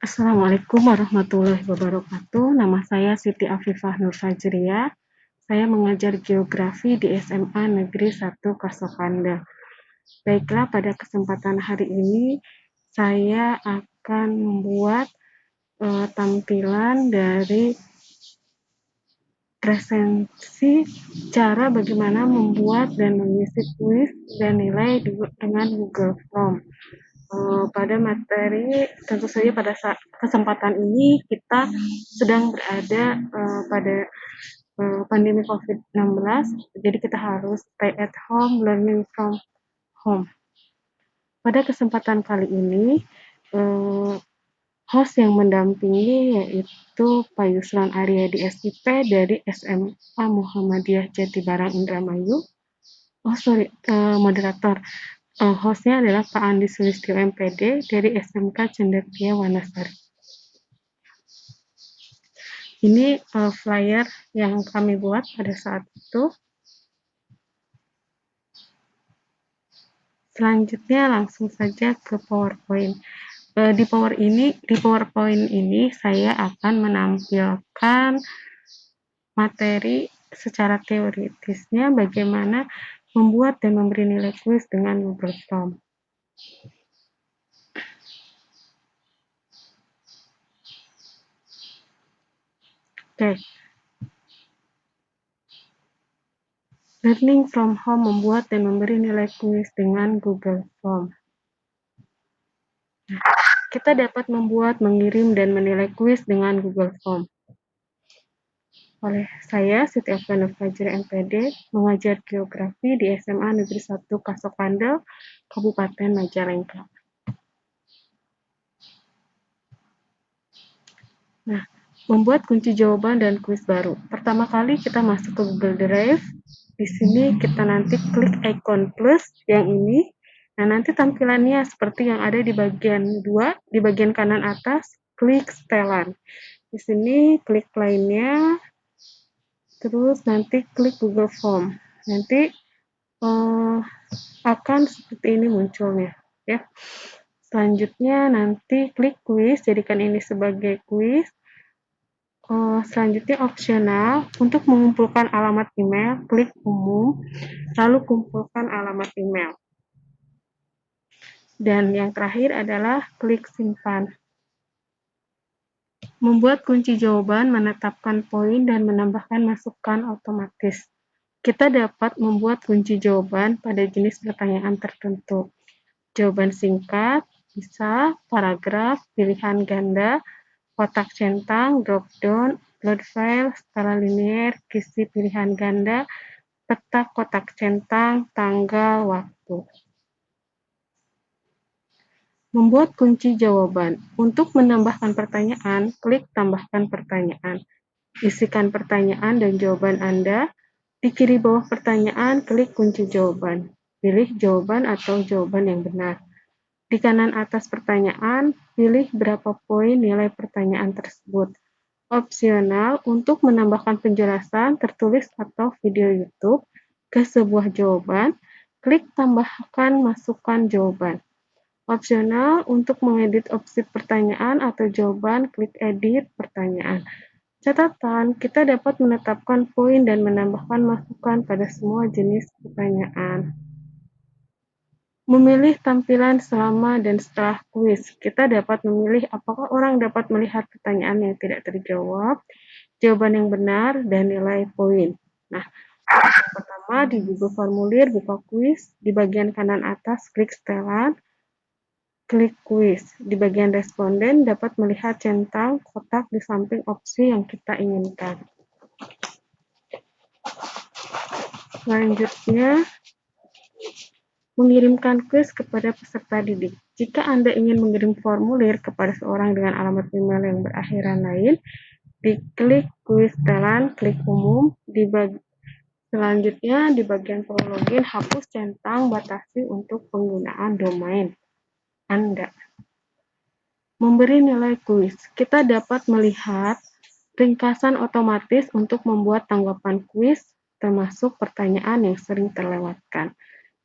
Assalamualaikum warahmatullahi wabarakatuh. Nama saya Siti Afifah Nur Fajriya. Saya mengajar geografi di SMA Negeri 1 Kasokanda. Baiklah, pada kesempatan hari ini saya akan membuat tampilan dari presensi cara bagaimana membuat dan mengisi kuis dan nilai dengan Google Form. Pada materi, tentu saja pada kesempatan ini kita sedang berada pada pandemi COVID-19, jadi kita harus stay at home, learning from home. Pada kesempatan kali ini, host yang mendampingi yaitu Pak Yusran Aryadi SIP dari SMA Muhammadiyah Jatibarang Indramayu. Moderator. Hostnya adalah Pak Andi Sulistyo MPD dari SMK Cendekia Wanasari. Ini flyer yang kami buat pada saat itu. Selanjutnya langsung saja ke PowerPoint. Di PowerPoint ini saya akan menampilkan materi secara teoritisnya bagaimana membuat dan memberi nilai kuis dengan Google Form. Oke. Learning from home membuat dan memberi nilai kuis dengan Google Form. Kita dapat membuat, mengirim, dan menilai kuis dengan Google Form. Oleh saya, Siti Afifah Nur Fajriya MPD, mengajar geografi di SMA Negeri 1 Kasokanda, Kabupaten Majalengka. Nah, membuat kunci jawaban dan kuis baru. Pertama kali kita masuk ke Google Drive. Di sini kita nanti klik icon plus yang ini. Nah, nanti tampilannya seperti yang ada di bagian 2, di bagian kanan atas, klik setelan. Di sini klik lainnya, terus nanti klik Google Form. Nanti akan seperti ini munculnya, ya. Selanjutnya nanti klik kuis, jadikan ini sebagai kuis. Selanjutnya opsional, untuk mengumpulkan alamat email, klik umum, lalu kumpulkan alamat email. Dan yang terakhir adalah klik simpan. Membuat kunci jawaban, menetapkan poin, dan menambahkan masukan otomatis. Kita dapat membuat kunci jawaban pada jenis pertanyaan tertentu. Jawaban singkat, bisa, paragraf, pilihan ganda, kotak centang, drop down, upload file, skala linear, kisi pilihan ganda, peta kotak centang, tanggal, waktu. Membuat kunci jawaban. Untuk menambahkan pertanyaan, klik tambahkan pertanyaan. Isikan pertanyaan dan jawaban Anda. Di kiri bawah pertanyaan, klik kunci jawaban. Pilih jawaban atau jawaban yang benar. Di kanan atas pertanyaan, pilih berapa poin nilai pertanyaan tersebut. Opsional, untuk menambahkan penjelasan tertulis atau video YouTube ke sebuah jawaban, klik tambahkan masukan jawaban. Opsional, untuk mengedit opsi pertanyaan atau jawaban, klik edit pertanyaan. Catatan, kita dapat menetapkan poin dan menambahkan masukan pada semua jenis pertanyaan. Memilih tampilan selama dan setelah kuis. Kita dapat memilih apakah orang dapat melihat pertanyaan yang tidak terjawab, jawaban yang benar, dan nilai poin. Nah, yang pertama di Google Formulir, buka kuis. Di bagian kanan atas, klik setelan, klik kuis. Di bagian responden, dapat melihat centang kotak di samping opsi yang kita inginkan. Selanjutnya, mengirimkan kuis kepada peserta didik. Jika Anda ingin mengirim formulir kepada seorang dengan alamat email yang berakhiran lain, diklik kuis setelan, klik umum. Selanjutnya, di bagian pola login, hapus centang batasi untuk penggunaan domain Anda. Memberi nilai kuis. Kita dapat melihat ringkasan otomatis untuk membuat tanggapan kuis, termasuk pertanyaan yang sering terlewatkan.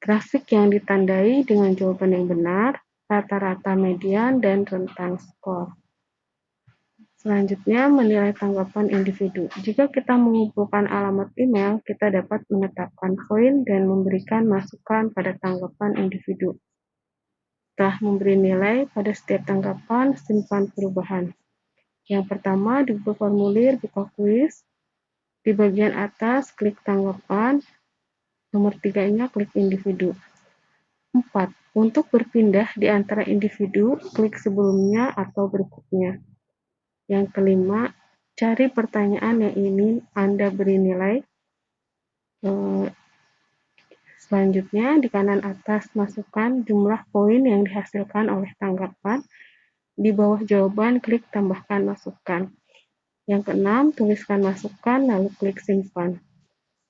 Grafik yang ditandai dengan jawaban yang benar, rata-rata median, dan rentang skor. Selanjutnya, menilai tanggapan individu. Jika kita mengumpulkan alamat email, kita dapat menetapkan poin dan memberikan masukan pada tanggapan individu. Setelah memberi nilai pada setiap tanggapan, simpan perubahan. Yang pertama, di Google Formulir, buka kuis. Di bagian atas, klik tanggapan. Nomor 3-nya, klik individu. 4. Untuk berpindah di antara individu, klik sebelumnya atau berikutnya. Yang kelima, cari pertanyaan yang ingin Anda beri nilai. Selanjutnya, di kanan atas, masukkan jumlah poin yang dihasilkan oleh tanggapan. Di bawah jawaban, klik tambahkan masukan. Yang keenam, tuliskan masukan, lalu klik simpan.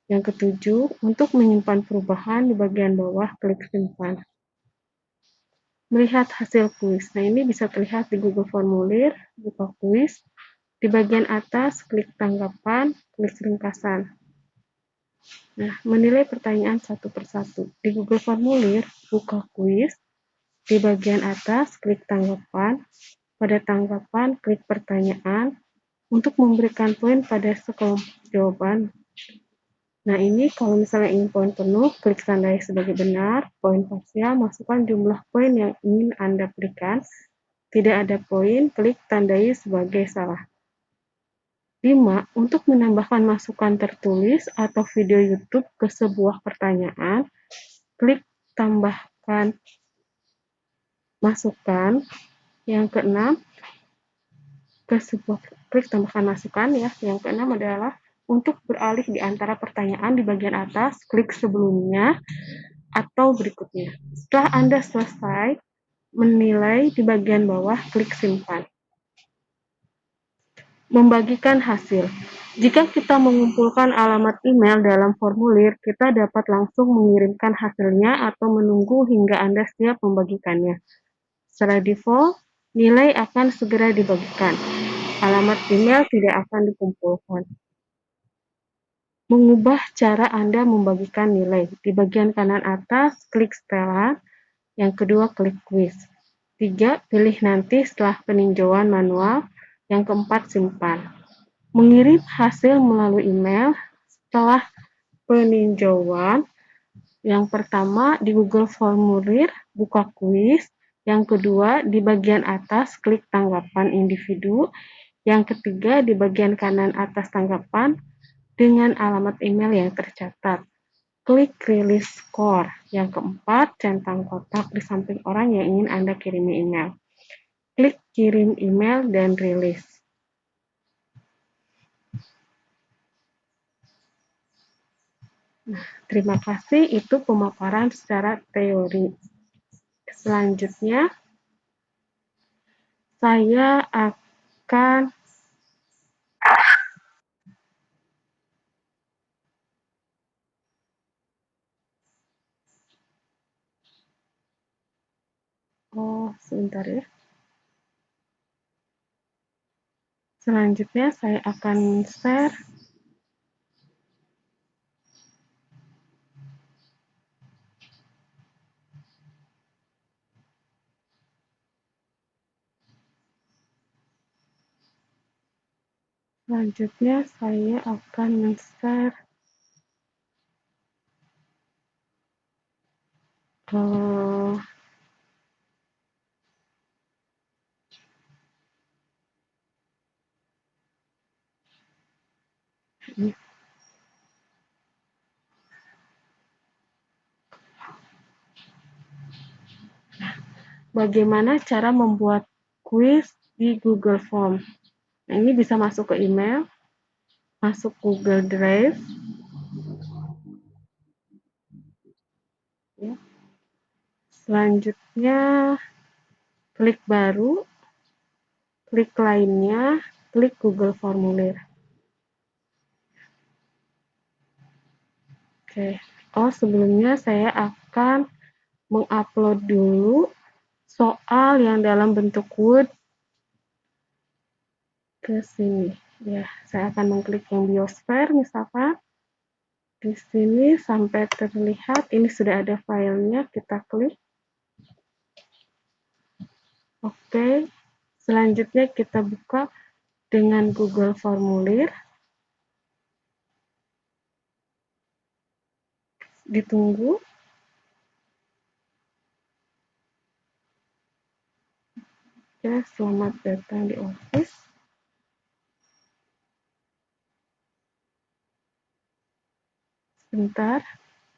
Yang ketujuh, untuk menyimpan perubahan di bagian bawah, klik simpan. Melihat hasil kuis. Nah, ini bisa terlihat di Google Formulir, buka kuis. Di bagian atas, klik tanggapan, klik ringkasan. Nah, menilai pertanyaan satu persatu. Di Google Formulir, buka kuis. Di bagian atas, klik tanggapan. Pada tanggapan, klik pertanyaan. Untuk memberikan poin pada sekelompok jawaban. Nah, ini kalau misalnya ingin poin penuh, klik tandai sebagai benar. Poin parsial, masukkan jumlah poin yang ingin Anda berikan. Tidak ada poin, klik tandai sebagai salah. 5. Untuk menambahkan masukan tertulis atau video YouTube ke sebuah pertanyaan, klik tambahkan masukan. Yang keenam, klik tambahkan masukan ya. Yang keenam adalah untuk beralih di antara pertanyaan di bagian atas, klik sebelumnya atau berikutnya. Setelah Anda selesai menilai di bagian bawah, klik simpan. Membagikan hasil. Jika kita mengumpulkan alamat email dalam formulir, kita dapat langsung mengirimkan hasilnya atau menunggu hingga Anda siap membagikannya. Secara default, nilai akan segera dibagikan. Alamat email tidak akan dikumpulkan. Mengubah cara Anda membagikan nilai. Di bagian kanan atas, klik setelan. Yang kedua, klik quiz. 3. Pilih nanti setelah peninjauan manual. Yang keempat, simpan. Mengirim hasil melalui email setelah peninjauan. Yang pertama, di Google Formulir, buka kuis. Yang kedua, di bagian atas, klik tanggapan individu. Yang ketiga, di bagian kanan atas tanggapan, dengan alamat email yang tercatat. Klik Release Score. Yang keempat, centang kotak di samping orang yang ingin Anda kirimi email. Klik kirim email dan rilis. Nah, terima kasih. Itu pemaparan secara teori. Selanjutnya, saya akan sebentar ya. Selanjutnya saya akan share men-share bagaimana cara membuat kuis di Google Form. Nah, ini bisa masuk ke email, masuk Google Drive, ya. Selanjutnya, klik baru, klik lainnya, klik Google Formulir. Oke. Sebelumnya saya akan mengupload dulu soal yang dalam bentuk Word ke sini. Ya, saya akan mengklik yang biosfer misalkan. Di sini sampai terlihat ini sudah ada filenya, kita klik. Oke. Selanjutnya kita buka dengan Google Formulir. Ditunggu. Ya, selamat datang di office. Sebentar,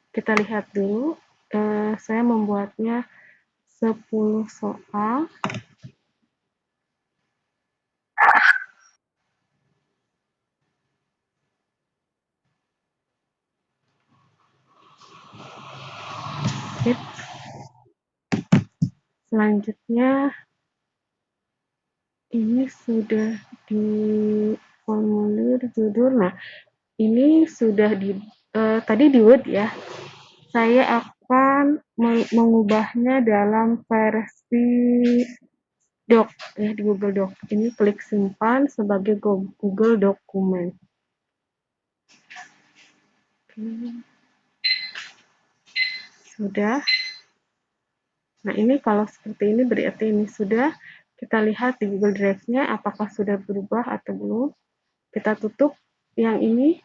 kita lihat dulu. Saya membuatnya 10 soal. Sip. Selanjutnya, ini sudah di formulir judul. Nah, ini sudah tadi di Word ya. Saya akan mengubahnya dalam versi Doc ya, di Google Doc. Ini klik simpan sebagai Google Dokumen. Sudah. Nah, ini kalau seperti ini berarti ini sudah. Kita lihat di Google Drive-nya apakah sudah berubah atau belum. Kita tutup yang ini.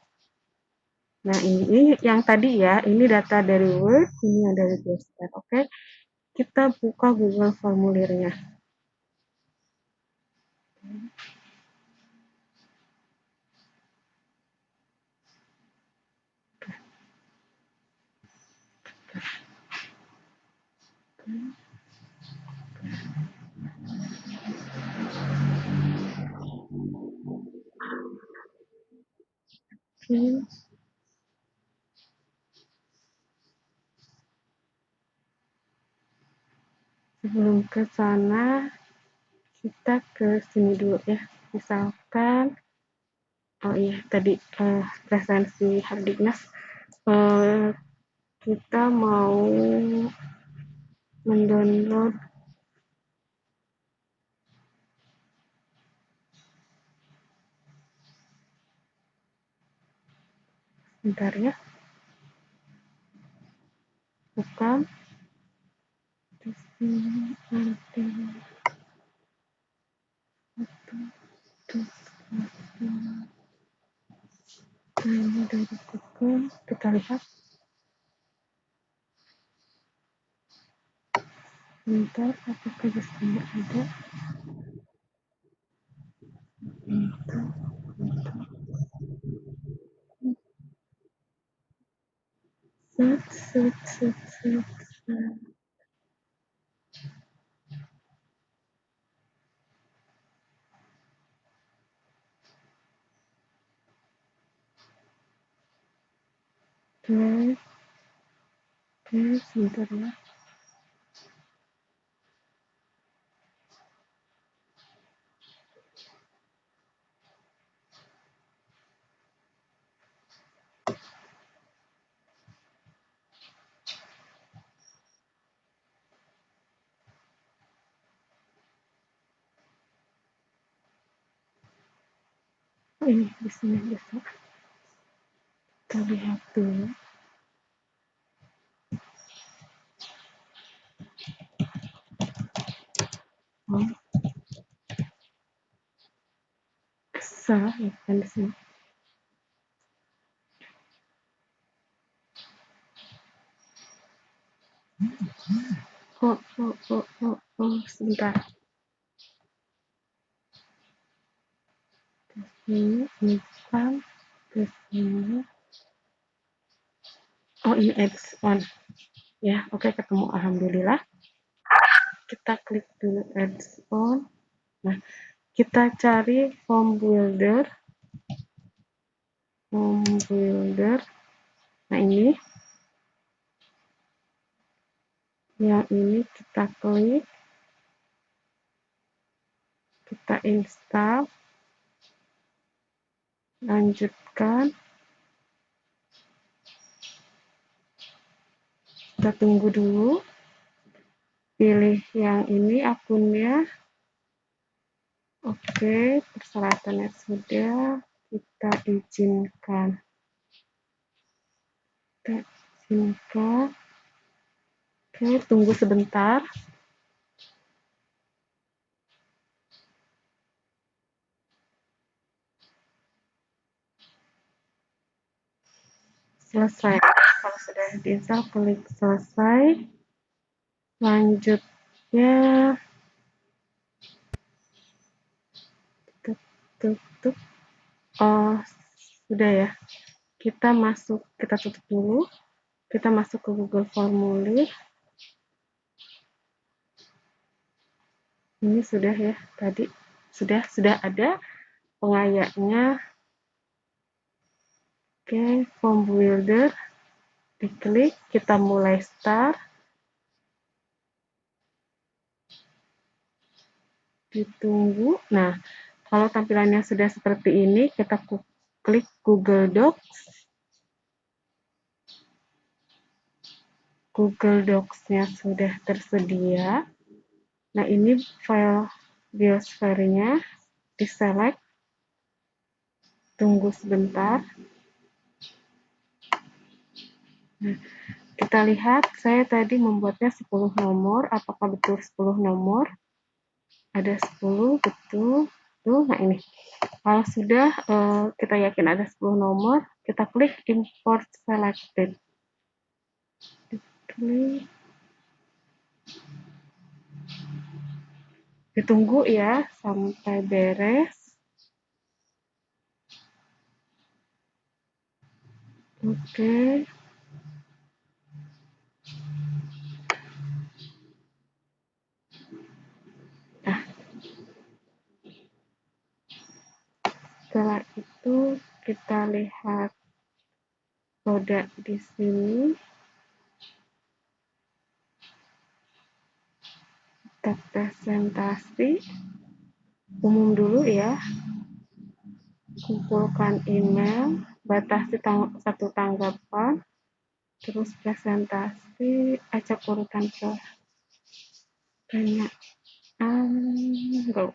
Nah, ini yang tadi ya, ini data dari Word, ini yang dari Gestar. Oke, kita buka Google Formulirnya. Oke, sebelum ke sana, kita ke sini dulu ya. Misalkan, oh iya, tadi presensi Hardiknas, kita mau mendownload, bentar ya, bukan, di sini ada ini dari Google, kita lihat, bentar, apakah di sini ada, bentar, set, set, set, set, set. Oke, sebentar ya. Oh, ini di sini bisa. Kita lihat dulu. Oh, salah ya, kan di sini. Sebentar. Ini bukan ke sini. Oh, ini add-on. Ya, oke, ketemu. Alhamdulillah. Kita klik dulu add-on. Nah, kita cari form builder. Form builder. Nah, ini. Yang ini kita klik. Kita install. Lanjutkan. Kita tunggu dulu. Pilih yang ini akunnya. Oke, persyaratannya sudah. Kita izinkan. Kita izinkan. Oke, tunggu sebentar. selesai. Kalau sudah diinstal, klik selesai. Selanjutnya, tutup. Oh, sudah ya. Kita tutup dulu. Kita masuk ke Google Formulir. Ini sudah ya, tadi sudah ada pengayaknya. Oke, form builder, diklik, kita mulai start, ditunggu. Nah, kalau tampilannya sudah seperti ini, kita klik Google Docs. Google Docs-nya sudah tersedia. Nah, ini file biosfernya, di-select, tunggu sebentar. Nah, kita lihat, saya tadi membuatnya 10 nomor, apakah betul 10 nomor? Ada 10, betul. Nah, ini. Kalau sudah kita yakin ada 10 nomor, kita klik import selected. Klik. Ditunggu ya sampai beres. Oke. Nah, setelah itu kita lihat roda di sini. Kita presentasi umum dulu ya. Kumpulkan email, batasi satu tanggapan, terus presentasi, acak urutan pertanyaan. Gak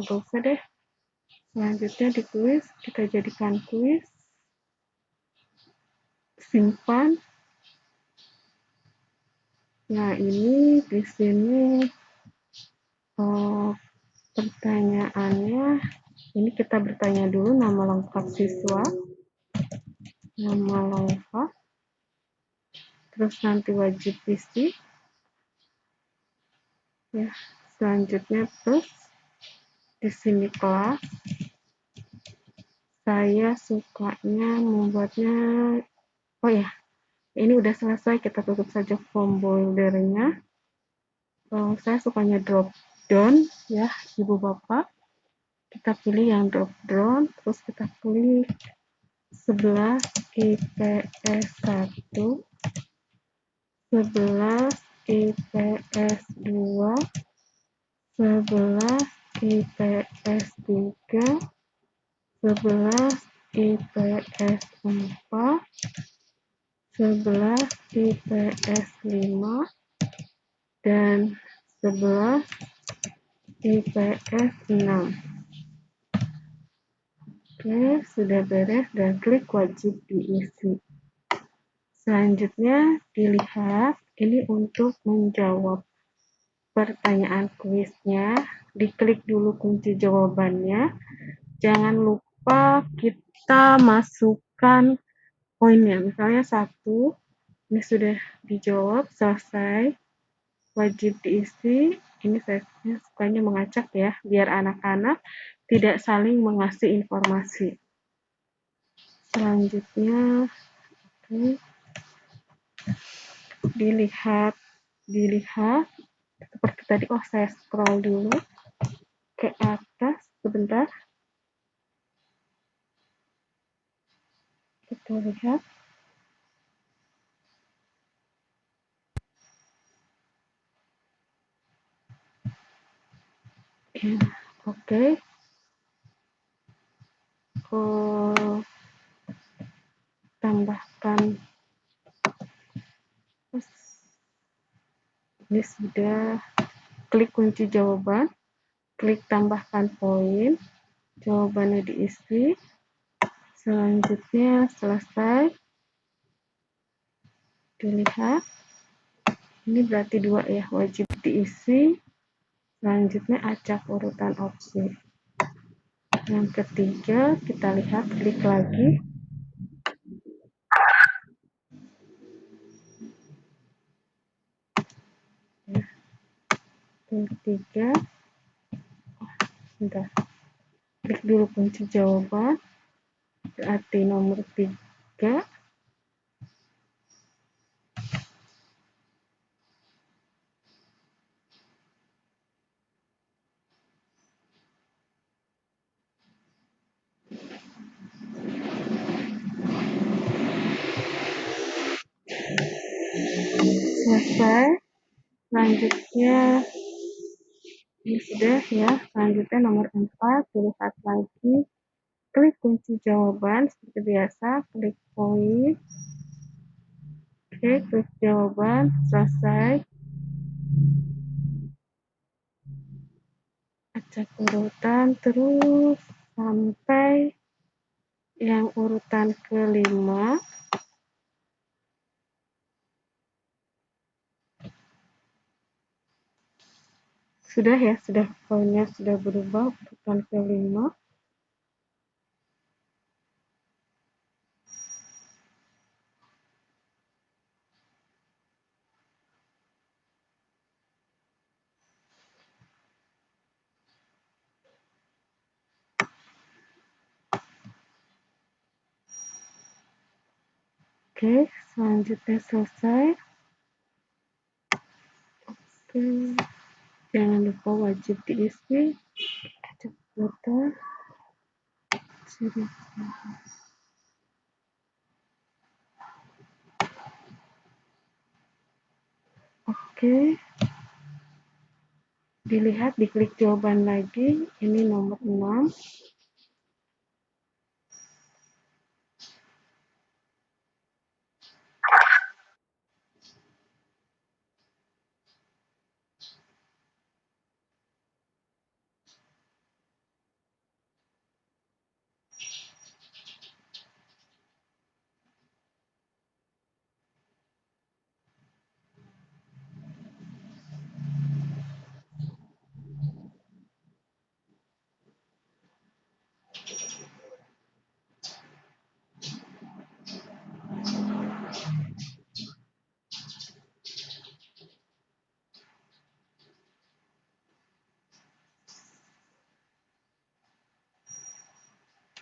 usah deh. Selanjutnya di kuis, kita jadikan kuis, simpan. Nah, ini di sini pertanyaannya, ini kita bertanya dulu nama lengkap siswa, nama lengkap, terus nanti wajib isi, ya. Selanjutnya terus di sini kelas. Saya sukanya membuatnya, oh ya, ini udah selesai, kita tutup saja form buildernya. Saya sukanya drop down ya, ibu bapak. Kita pilih yang drop down, terus kita klik 11 IPS 1, 11 IPS 2, 11 IPS 3, 11 IPS 4, 11 IPS 5, dan 11 IPS 6. Oke, sudah beres dan klik wajib diisi. Selanjutnya dilihat, ini untuk menjawab pertanyaan kuisnya. Diklik dulu kunci jawabannya. Jangan lupa kita masukkan poinnya. Misalnya 1, ini sudah dijawab, selesai. Wajib diisi. Ini saya sukanya mengacak ya, biar anak-anak tidak saling mengasih informasi. Selanjutnya, oke, dilihat seperti tadi. Oh, saya scroll dulu ke atas sebentar, kita lihat. Ya, oke. Tambahkan, ini sudah. Klik kunci jawaban, klik tambahkan poin, jawabannya diisi. Selanjutnya selesai, dilihat. Ini berarti 2 ya, wajib diisi. Selanjutnya acak urutan opsi. Yang ketiga, kita lihat, klik lagi. Yang ketiga, bentar, klik dulu kunci jawaban, berarti nomor 3. Selesai. Selanjutnya, ini sudah ya. Selanjutnya nomor 4, dilihat lagi. Klik kunci jawaban seperti biasa, klik poin. Oke, klik jawaban, selesai. Acak urutan terus sampai yang urutan kelima. Sudah ya, sudah poinnya sudah berubah urutan kelima. Oke, selanjutnya selesai. Oke, jangan lupa wajib diisi. Acak urutan. Ciri. Oke, dilihat, diklik jawaban lagi. Ini nomor 6.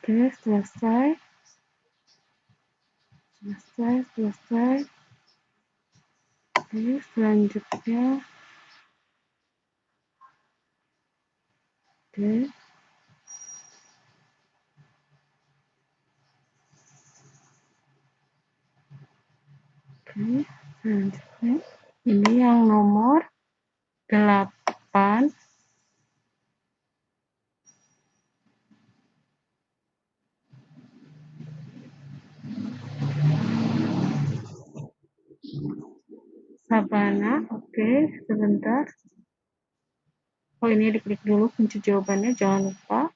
Oke, selesai. Selesai. Oke, selanjutnya. Oke. Oke, selanjutnya. Ini yang nomor 8. Sabana. Oke, sebentar. Oh, ini diklik dulu kunci jawabannya, jangan lupa.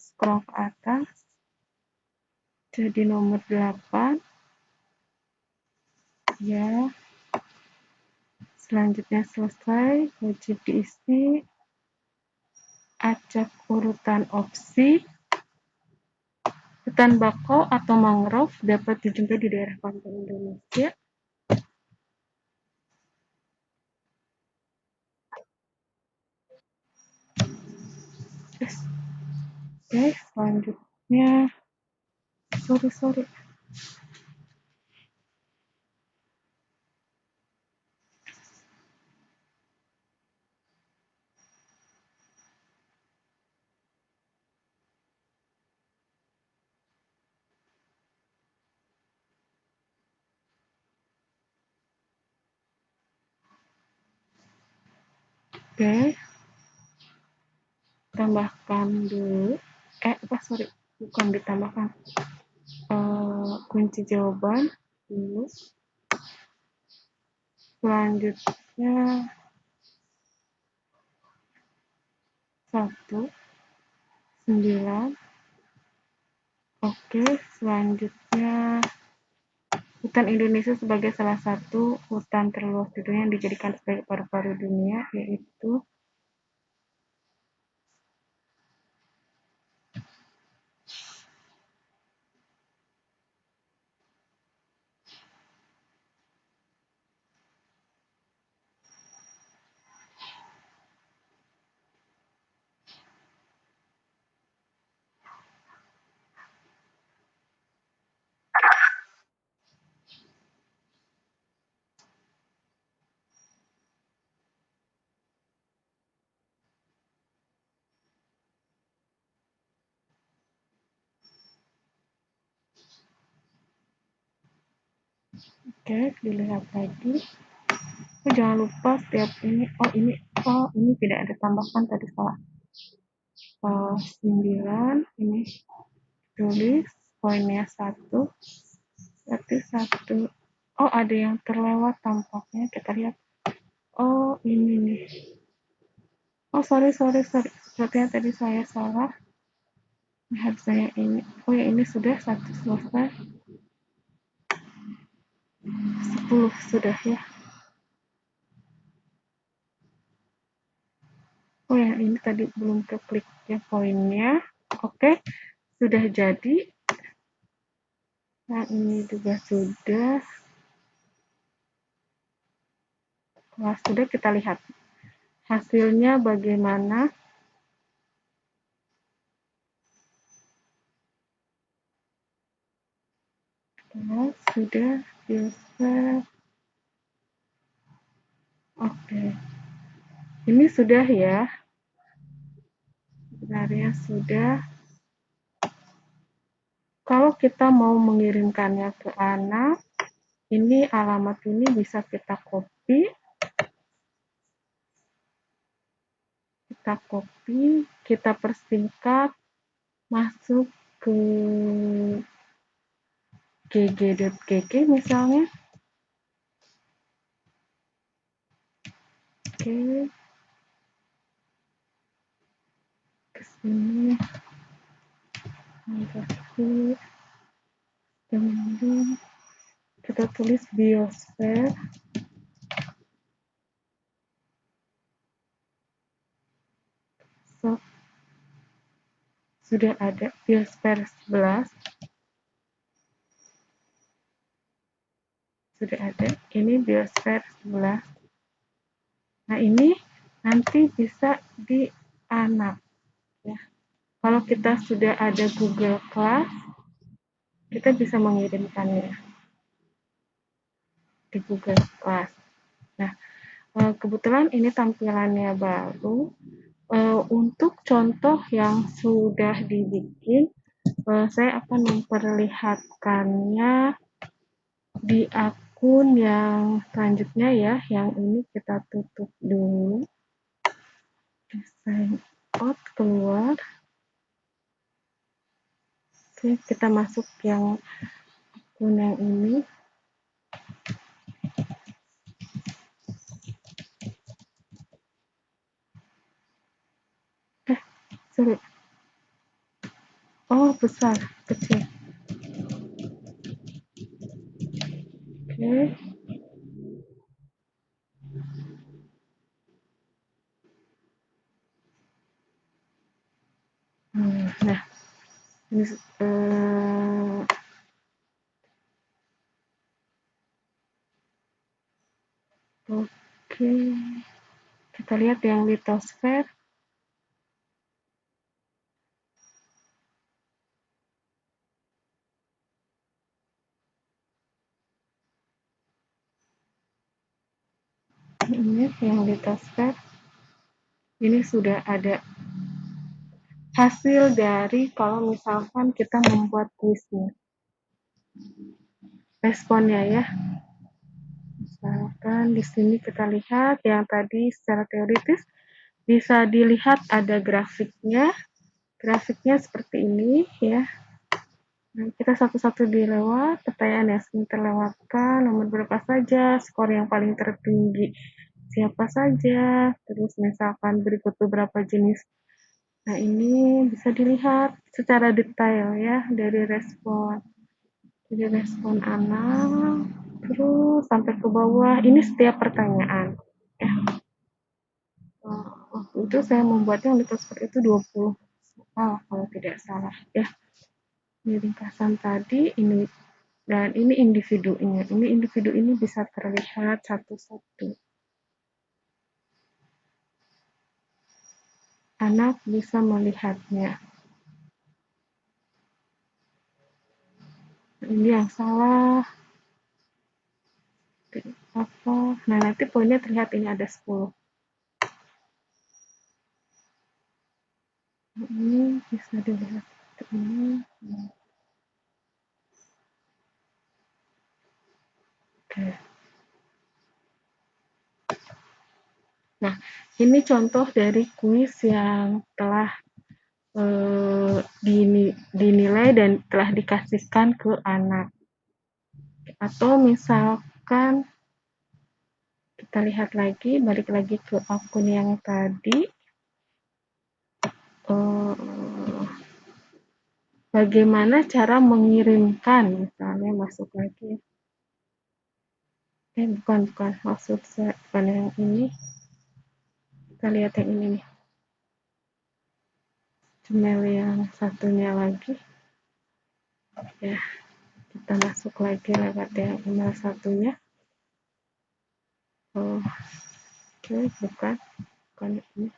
Scroll ke atas. Jadi nomor 8. Ya. Selanjutnya selesai, wajib diisi. Acak urutan opsi. Hutan bakau atau mangrove dapat dijumpai di daerah pantai Indonesia. Oke, selanjutnya. Sorry. Oke, tambahkan dulu. Sorry, bukan ditambahkan. Kunci jawaban dulu. Selanjutnya 1,9. Oke, selanjutnya hutan Indonesia sebagai salah satu hutan terluas di dunia yang dijadikan sebagai paru-paru dunia, yaitu. Oke, dilihat lagi. Jangan lupa setiap ini, ini tidak ada tambahkan tadi salah. 9 ini tulis poinnya 1, berarti 1. Oh, ada yang terlewat tampaknya, kita lihat. Oh, ini nih. Oh, sorry, sepertinya tadi saya salah. Lihat saya ini. Oh ya, ini sudah 1 selesai. 10 sudah ya. Oh ya, ini tadi belum keklik ya poinnya. Oke, sudah jadi. Nah, ini juga sudah. Nah, sudah, kita lihat hasilnya bagaimana. Nah, sudah biasa. Oke, ini sudah ya. Sebenarnya sudah. Kalau kita mau mengirimkannya ke anak, ini alamat ini bisa kita copy, kita persingkat, masuk ke gg.gg misalnya. Oke, ke sini, kemudian kita tulis biosfer. So, sudah ada biosfer 11, sudah ada. Ini biosfer 11. Nah, ini nanti bisa di anak ya. Kalau kita sudah ada Google Class, kita bisa mengirimkannya di Google Class. Nah, kebetulan ini tampilannya baru. Untuk contoh yang sudah dibikin, saya akan memperlihatkannya di akun yang selanjutnya ya. Yang ini kita tutup dulu. Sign out, keluar. Oke, kita masuk yang akun yang ini. Sorry. Oh, besar, kecil. Oke. Nah, ini oke. Kita lihat yang litosfer. Ini yang litosfer. Ini sudah ada hasil dari kalau misalkan kita membuat kuisnya. Responnya ya. Misalkan di sini kita lihat yang tadi secara teoritis bisa dilihat ada grafiknya. Grafiknya seperti ini ya. Nah, kita satu-satu dilewat, pertanyaan yang sering terlewatkan, nomor berapa saja, skor yang paling tertinggi siapa saja, terus misalkan berikut beberapa jenis. Nah, ini bisa dilihat secara detail ya dari respon. Jadi respon anak, terus sampai ke bawah, ini setiap pertanyaan. Ya. Waktu itu saya membuatnya untuk seperti itu 20 soal kalau tidak salah ya. Ini ringkasan tadi, ini dan ini individunya. Ini individu ini bisa terlihat satu-satu. Anak bisa melihatnya. Ini yang salah. Apa? Nah, nanti poinnya terlihat ini ada 10. Ini bisa dilihat ini. Nah, ini contoh dari kuis yang telah dinilai dan telah dikasihkan ke anak. Atau misalkan kita lihat lagi, balik lagi ke akun yang tadi. Bagaimana cara mengirimkan, misalnya masuk lagi. Bukan, maksud saya bukan yang ini. Kita lihat yang ini nih. Gmail yang satunya lagi. Ya, kita masuk lagi lewat yang email satunya. Oke, bukan ini.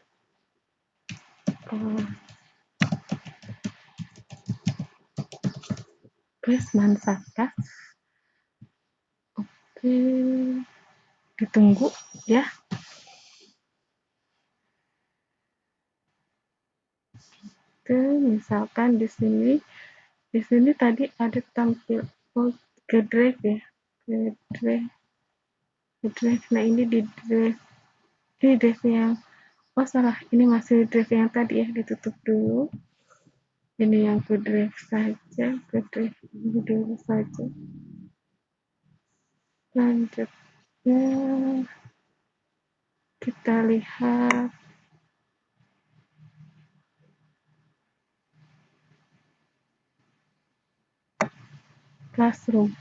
Prisman Sakas. Oke, ditunggu ya. Oke, misalkan di sini tadi ada tampil ke drive ya, ke drive. Nah ini di drive yang salah, ini masih drive yang tadi ya, ditutup dulu. Ini yang ke drive saja, ke drive dulu saja. Selanjutnya kita lihat Classroom.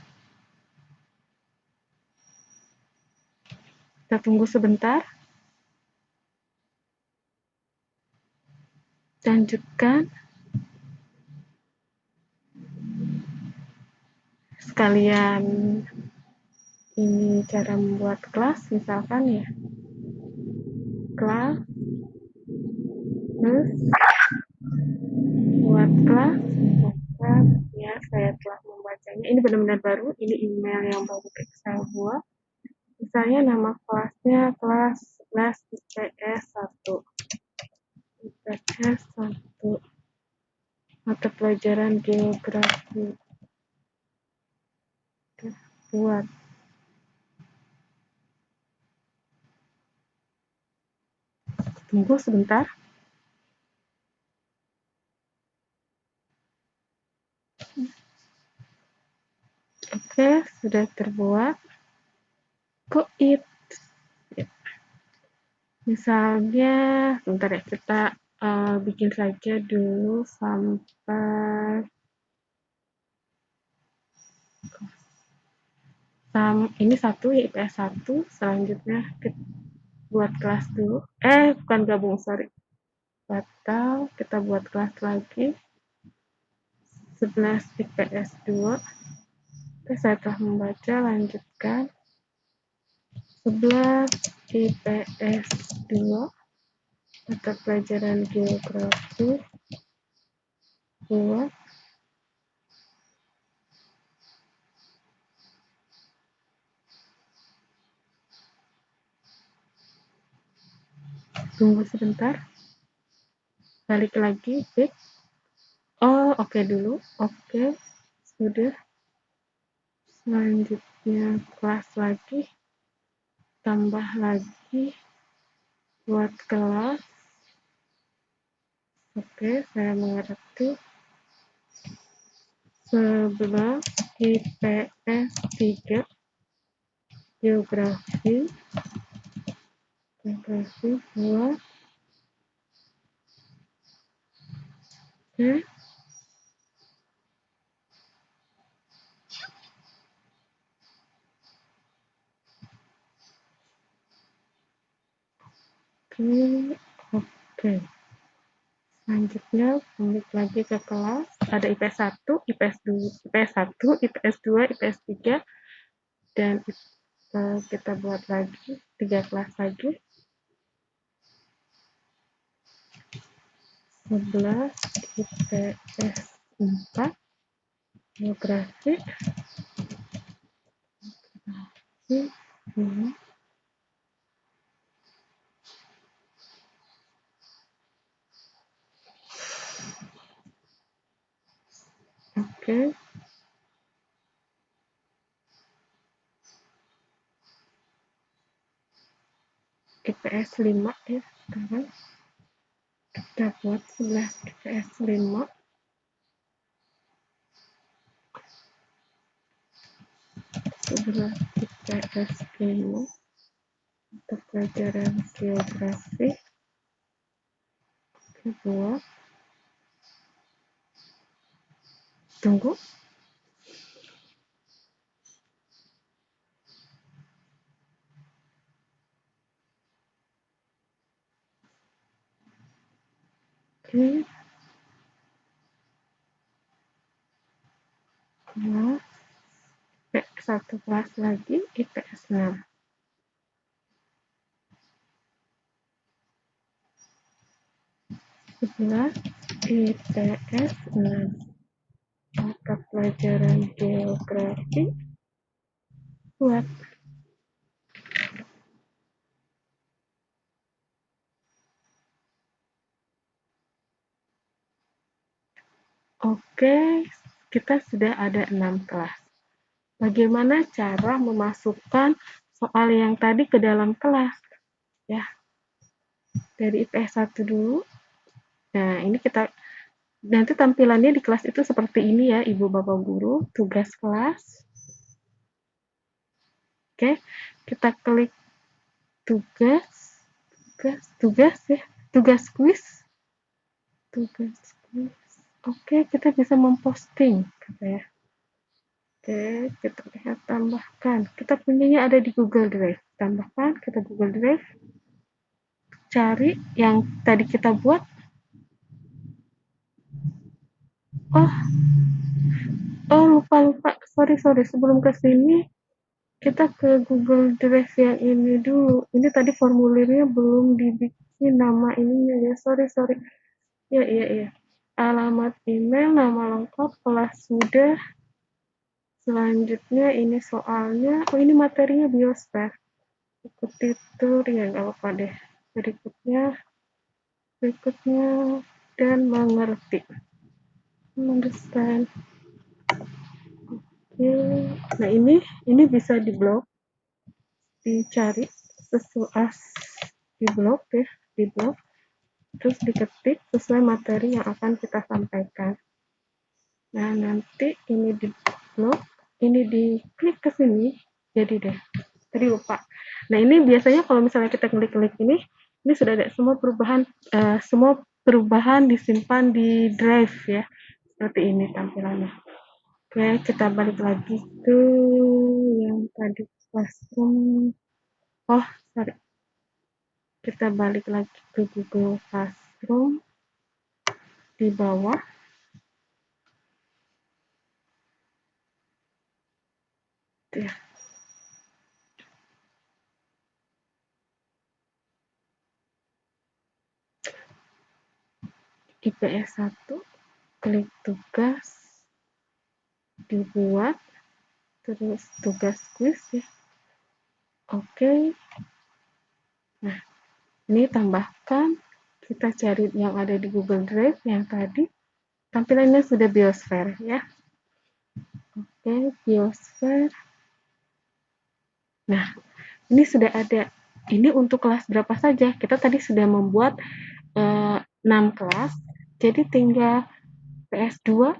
Kita tunggu sebentar. Lanjutkan. Sekalian ini cara membuat kelas, misalkan ya. Kelas. Terus buat kelas, misalkan ya saya telah membacanya. Ini benar-benar baru, ini email yang baru saya buat. Misalnya nama kelasnya kelas IPS 1. IPS 1. Mata pelajaran geografi. Buat. Tunggu sebentar. Oke, sudah terbuat. It. Ya. Misalnya, sebentar ya, kita bikin saja dulu sampai ini 1 ya, IPS 1. Selanjutnya kita buat kelas dulu. Bukan gabung, sorry. Batal, kita buat kelas lagi. 11 IPS 2. Oke, saya telah membaca, lanjutkan. 11 IPS 2. Mata pelajaran geografi. Buat. Tunggu sebentar. Balik lagi, oke dulu. Oke, sudah. Selanjutnya kelas lagi. Tambah lagi. Buat kelas. Oke, saya mengerti. 11 IPS 3. Geografi. Geografi buat. Oke. Oke. Selanjutnya balik lagi ke kelas. Ada IPS 1, IPS 2, IPS 1, IPS 2, IPS 3, dan kita buat lagi 3 kelas lagi. 11 IPS 4. Geografi. Ini. Oke. IPS 5 ya. Sekarang kita buat 11 IPS 5. 11 IPS 5 untuk pelajaran geografi. Kedua, tunggu. Oke, kelas satu kelas lagi IPS 6. 11 IPS 6 mata pelajaran geografi buat. Oke, kita sudah ada 6 kelas. Bagaimana cara memasukkan soal yang tadi ke dalam kelas? Ya, dari IPS 1 dulu. Nah, ini kita nanti tampilannya di kelas itu seperti ini ya, Ibu Bapak Guru, tugas kelas. Oke, kita klik tugas ya, tugas kuis. Oke, kita bisa memposting, kata ya. Oke, kita lihat tambahkan. Kita punyanya ada di Google Drive. Tambahkan, kita Google Drive. Cari yang tadi kita buat. Lupa. Sorry. Sebelum ke sini, kita ke Google Drive yang ini dulu. Ini tadi formulirnya belum dibikin nama ininya ya. Sorry. Iya. Alamat email, nama lengkap, kelas sudah. Selanjutnya ini soalnya. Oh, ini materinya biosfer. Ikuti tur ya, nggak apa-apa deh. Berikutnya dan mengerti. Understand. Oke. Nah, ini bisa diblok, dicari sesuai di blok ya, di blok. Terus diketik sesuai materi yang akan kita sampaikan. Nah, nanti ini di blok, ini diklik ke sini, jadi deh. Tadi lupa. Nah, ini biasanya kalau misalnya kita klik-klik ini sudah ada semua perubahan disimpan di drive ya. Seperti ini tampilannya. Oke, kita balik lagi ke yang tadi Classroom. Oh, sorry. Kita balik lagi ke Google Classroom. Di bawah. Ya. IPS 1, klik tugas, dibuat, terus tugas kuis ya. Oke. Nah, ini tambahkan, kita cari yang ada di Google Drive yang tadi. Tampilannya sudah biosfer ya. Oke, biosfer. Nah, ini sudah ada. Ini untuk kelas berapa saja? Kita tadi sudah membuat 6 kelas. Jadi tinggal IPS 2,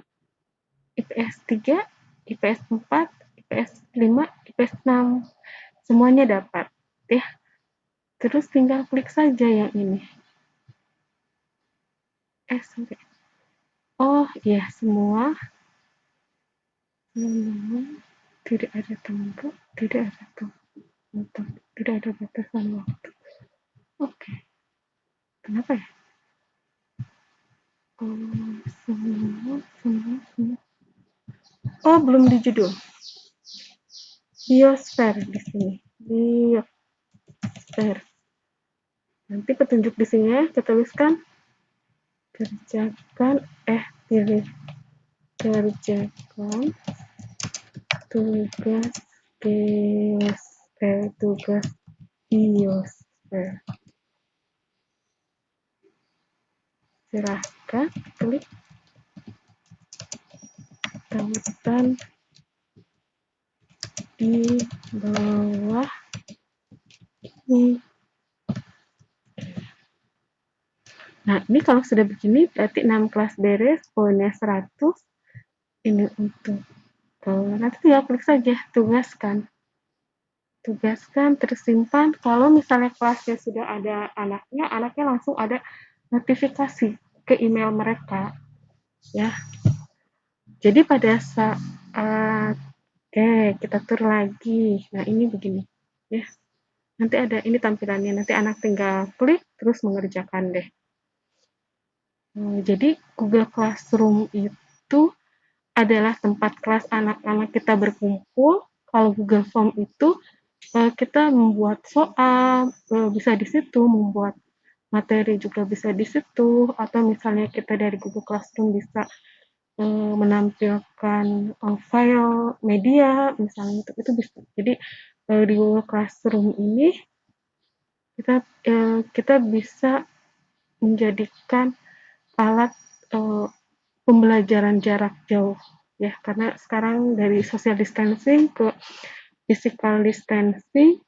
IPS 3, IPS 4, IPS 5, IPS 6. Semuanya dapat ya. Terus tinggal klik saja yang ini. Sorry. Oh, ya, semua. Tidak ada tembok, tidak ada batasan waktu. Oke. Kenapa ya? Semua. Oh, belum di judul. Biosfer di sini. Biosfer. Nanti petunjuk di sini ya, kita tuliskan kerjakan tugas biosfer. Silahkan klik tautan di bawah ini. Nah, ini kalau sudah begini berarti 6 kelas beres, poinnya 100. Ini untuk nanti tinggal klik saja tugaskan. Tugaskan tersimpan. Kalau misalnya kelasnya sudah ada anaknya, anaknya langsung ada notifikasi ke email mereka, ya. Jadi pada saat oke, kita tur lagi. Nah, ini begini, ya. Nanti ada ini tampilannya. Nanti anak tinggal klik terus mengerjakan deh. Jadi Google Classroom itu adalah tempat kelas anak-anak kita berkumpul. Kalau Google Form itu kita membuat soal, bisa di situ, membuat materi juga bisa di situ, atau misalnya kita dari Google Classroom bisa menampilkan file media, misalnya itu bisa. Jadi di Google Classroom ini kita bisa menjadikan alat pembelajaran jarak jauh, ya, karena sekarang dari social distancing ke physical distancing,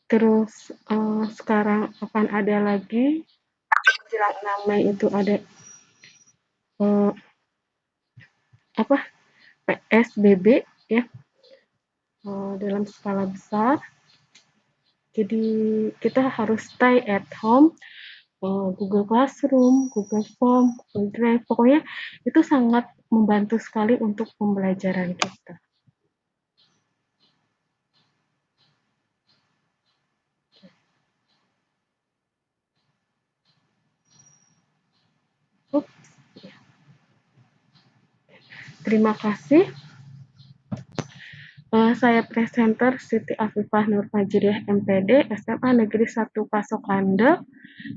terus sekarang akan ada lagi menjelang 6 Mei itu ada uh, apa PSBB, ya, dalam skala besar. Jadi kita harus stay at home. Google Classroom, Google Form, Google Drive, pokoknya itu sangat membantu sekali untuk pembelajaran kita. Ups, terima kasih. Saya presenter Siti Afifah Nur Fajriah MPD, SMA Negeri 1 Pasokande,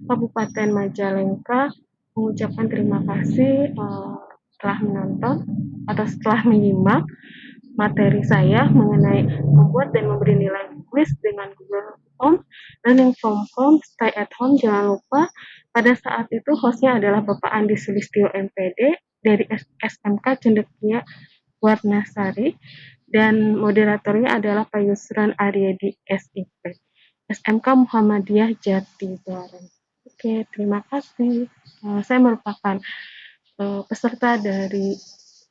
Kabupaten Majalengka, mengucapkan terima kasih telah menonton atau setelah menyimak materi saya mengenai membuat dan memberi nilai kuis dengan Google Form, Learning from Home, Stay at Home. Jangan lupa pada saat itu hostnya adalah Bapak Andi Sulistyo MPD dari SMK Cendekia Warnasari, dan moderatornya adalah Pak Yusran Aryadi SIP, SMK Muhammadiyah Jati Bareng. Oke, terima kasih. Saya merupakan peserta dari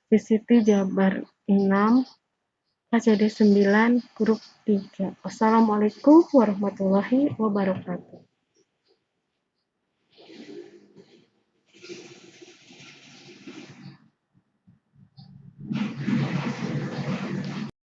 VCT Jabar 6, KCD 9, grup 3. Wassalamualaikum warahmatullahi wabarakatuh.